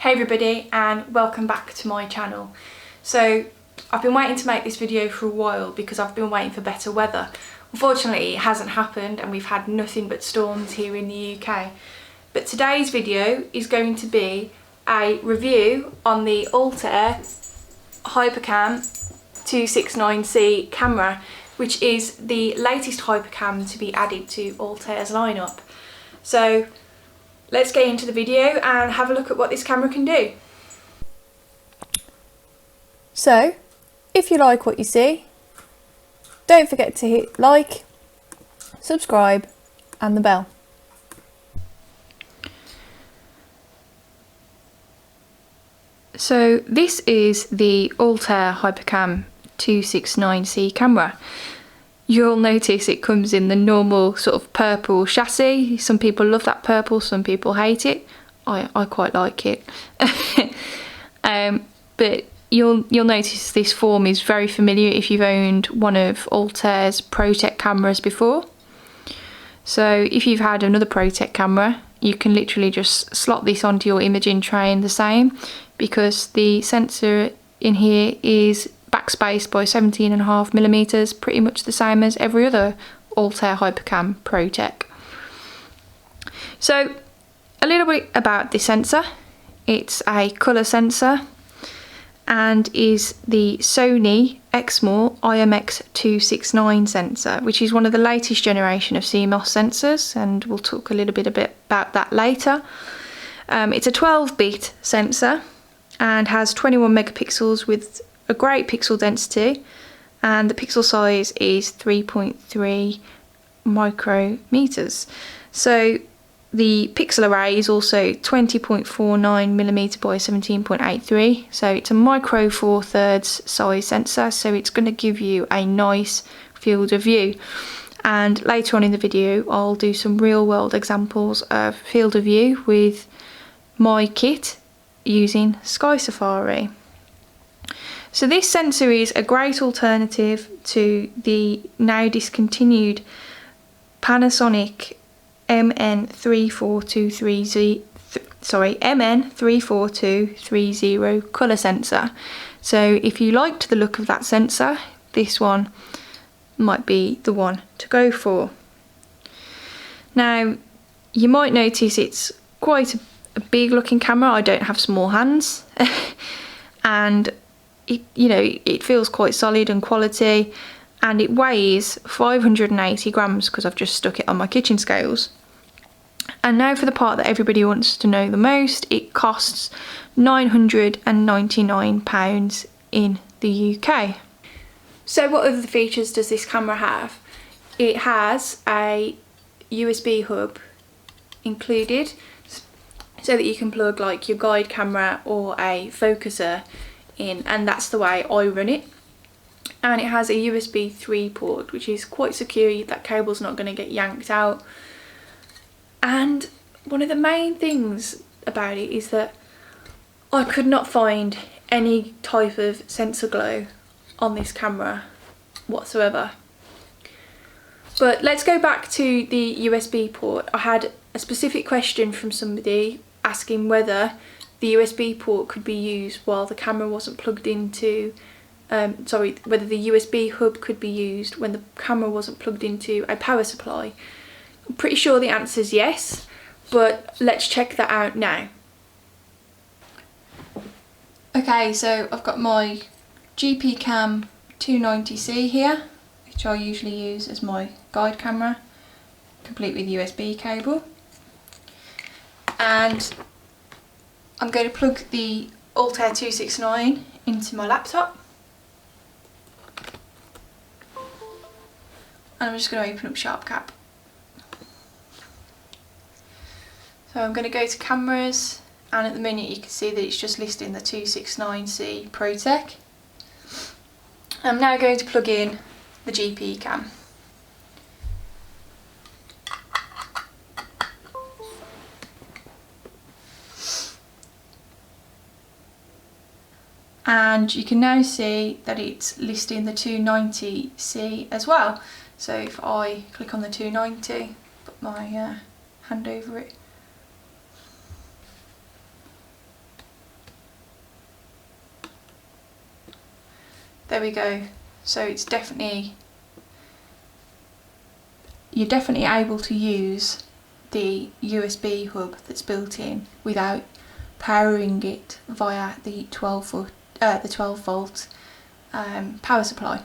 Hey everybody, and welcome back to my channel. So I've been waiting to make this video for a while because I've been waiting for better weather. Unfortunately it hasn't happened and we've had nothing but storms here in the UK. But today's video is going to be a review on the Altair Hypercam 269C camera, which is the latest Hypercam to be added to Altair's lineup. So let's get into the video and have a look at what this camera can do. So, if you like what you see, don't forget to hit like, subscribe and the bell. So this is the Altair Hypercam 269C camera. You'll notice it comes in the normal sort of purple chassis. Some people love that purple, some people hate it. I quite like it. But you'll notice this form is very familiar if you've owned one of Altair's Pro Tec cameras before. So if you've had another Pro Tec camera, you can literally just slot this onto your imaging tray in the same, because the sensor in here is backspaced by 17.5mm, pretty much the same as every other Altair Hypercam Pro Tec. So a little bit about the sensor. It's a colour sensor and is the Sony Exmor IMX269 sensor, which is one of the latest generation of CMOS sensors, and we'll talk a little bit about that later. It's a 12-bit sensor and has 21 megapixels with a great pixel density, and the pixel size is 3.3 micrometers. So the pixel array is also 20.49mm by 17.83, so it's a micro 4/3 size sensor, so it's going to give you a nice field of view. And later on in the video I'll do some real world examples of field of view with my kit using Sky Safari. So this sensor is a great alternative to the now discontinued Panasonic MN34230 colour sensor. So if you liked the look of that sensor, this one might be the one to go for. Now you might notice it's quite a big looking camera. I don't have small hands and it feels quite solid and quality, and it weighs 580 grams because I've just stuck it on my kitchen scales. And now for the part that everybody wants to know the most. It costs £999 in the UK. So what other features does this camera have? It has a USB hub included, so that you can plug like your guide camera or a focuser in, and that's the way I run it. And it has a USB 3 port, which is quite secure. That cable's not going to get yanked out. And one of the main things about it is that I could not find any type of sensor glow on this camera whatsoever. But let's go back to the USB port. I had a specific question from somebody asking whether the USB port could be used while the camera wasn't plugged into, whether the USB hub could be used when the camera wasn't plugged into a power supply. I'm pretty sure the answer is yes, but let's check that out now. Okay, so I've got my GPCam 290C here, which I usually use as my guide camera, complete with USB cable. And I'm going to plug the Altair 269 into my laptop. And I'm just going to open up SharpCap. So I'm going to go to cameras, and at the minute you can see that it's just listing the 269C Pro Tec. I'm now going to plug in the GP cam. And you can now see that it's listing the 290C as well. So if I click on the 290, put my hand over it, there we go. So it's definitely, you're definitely able to use the USB hub that's built in without powering it via the 12 volt power supply.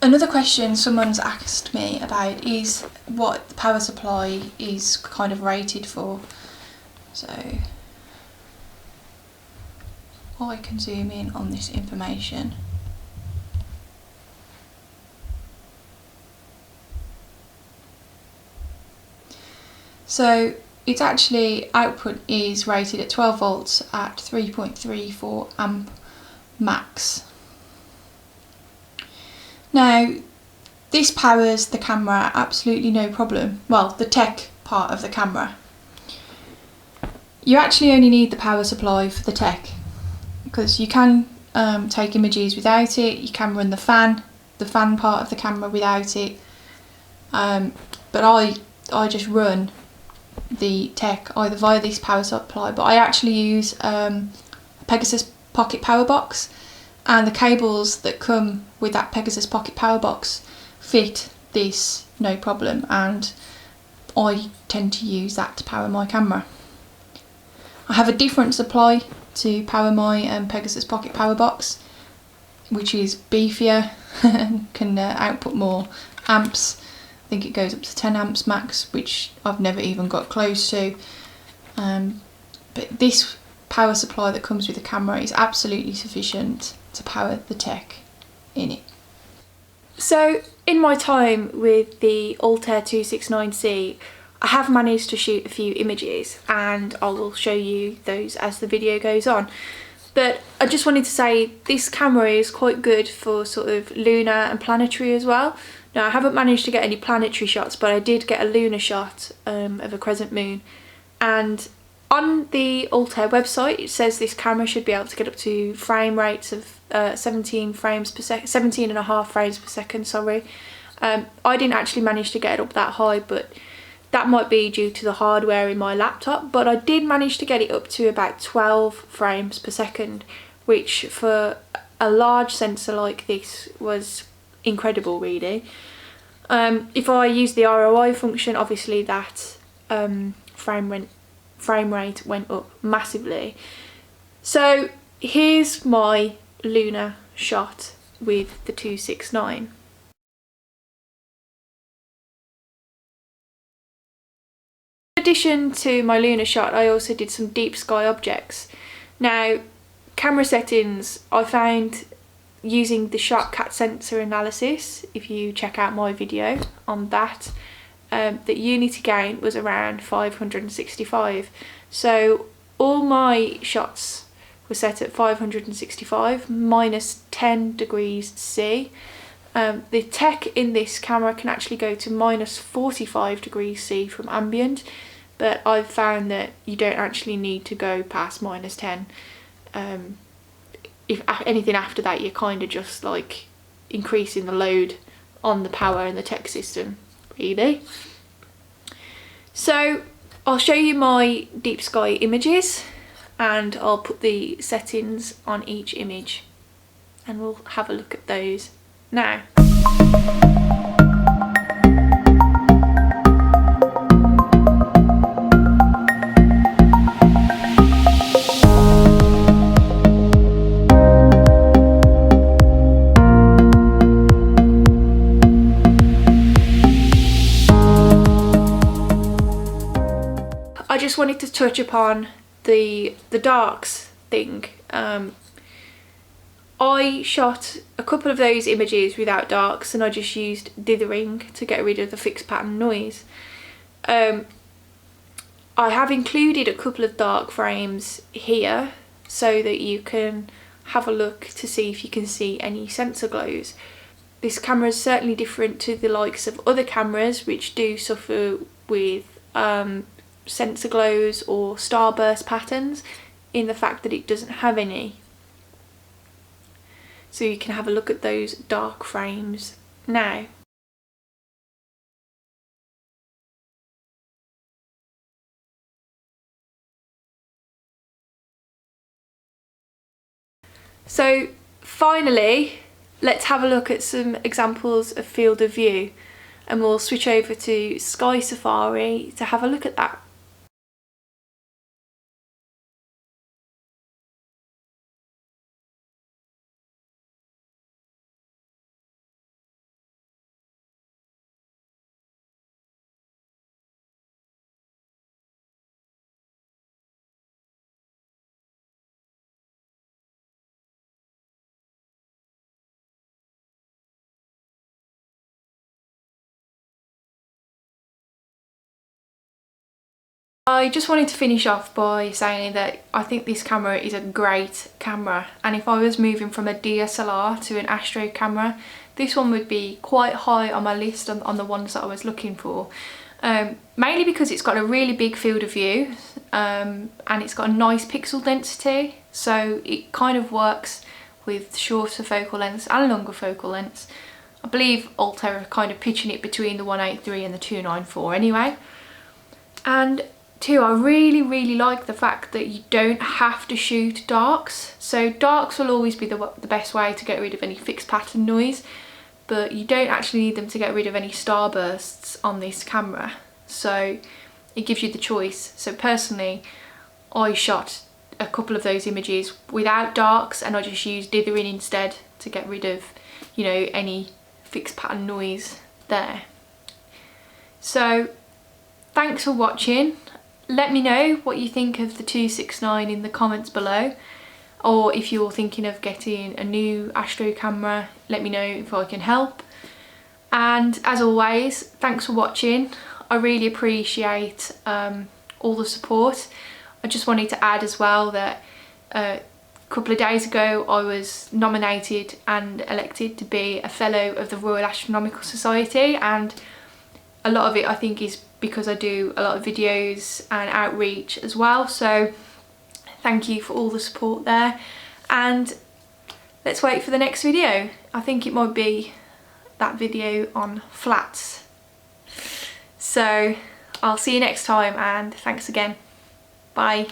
Another question someone's asked me about is what the power supply is kind of rated for. So I can zoom in on this information. So its actually output is rated at 12 volts at 3.34 amp max. Now, this powers the camera absolutely no problem. Well, the tech part of the camera. You actually only need the power supply for the tech, because you can take images without it, you can run the fan part of the camera without it, but I just run the tech either via this power supply, but I actually use a Pegasus Pocket Power Box, and the cables that come with that Pegasus Pocket Power Box fit this no problem, and I tend to use that to power my camera. I have a different supply to power my Pegasus Pocket Power Box, which is beefier and can output more amps. I think it goes up to 10 amps max, which I've never even got close to. But this power supply that comes with the camera is absolutely sufficient to power the tech in it. So in my time with the Altair 269C, I have managed to shoot a few images, and I will show you those as the video goes on. But I just wanted to say this camera is quite good for sort of lunar and planetary as well. Now, I haven't managed to get any planetary shots, but I did get a lunar shot of a crescent moon. And on the Altair website, it says this camera should be able to get up to frame rates of 17 frames per second, 17 and a half frames per second, sorry. I didn't actually manage to get it up that high, but that might be due to the hardware in my laptop, but I did manage to get it up to about 12 frames per second, which for a large sensor like this was incredible, really. If I use the ROI function, obviously that frame rate went up massively. So here's my lunar shot with the 269. In addition to my lunar shot, I also did some deep sky objects. Now, camera settings, I found using the shortcut sensor analysis, if you check out my video on that, that unity gain was around 565. So all my shots were set at 565 minus 10 degrees C. The tech in this camera can actually go to minus 45 degrees C from ambient, but I've found that you don't actually need to go past minus 10. If anything after that, you're kind of just like increasing the load on the power in the tech system, really. So I'll show you my deep sky images, and I'll put the settings on each image, and we'll have a look at those now. I just wanted to touch upon the darks thing. I shot a couple of those images without darks, and I just used dithering to get rid of the fixed pattern noise. I have included a couple of dark frames here so that you can have a look to see if you can see any sensor glows. This camera is certainly different to the likes of other cameras which do suffer with sensor glows or starburst patterns, in the fact that it doesn't have any. So you can have a look at those dark frames now. So finally, let's have a look at some examples of field of view, and we'll switch over to Sky Safari to have a look at that. I just wanted to finish off by saying that I think this camera is a great camera, and if I was moving from a DSLR to an Astro camera, this one would be quite high on my list on the ones that I was looking for. Mainly because it's got a really big field of view, and it's got a nice pixel density, so it kind of works with shorter focal lengths and longer focal lengths. I believe Altair are kind of pitching it between the 183 and the 294 anyway. And two, I really like the fact that you don't have to shoot darks. So darks will always be the best way to get rid of any fixed pattern noise, but you don't actually need them to get rid of any starbursts on this camera. So it gives you the choice. So personally, I shot a couple of those images without darks, and I just used dithering instead to get rid of, you know, any fixed pattern noise there. So thanks for watching. Let me know what you think of the 269 in the comments below, or if you're thinking of getting a new Astro camera, let me know if I can help. And as always, thanks for watching. I really appreciate all the support. I just wanted to add as well that a couple of days ago I was nominated and elected to be a fellow of the Royal Astronomical Society, and a lot of it I think is because I do a lot of videos and outreach as well, so thank you for all the support there. And let's wait for the next video. I think it might be that video on flats. So I'll see you next time, and thanks again. Bye.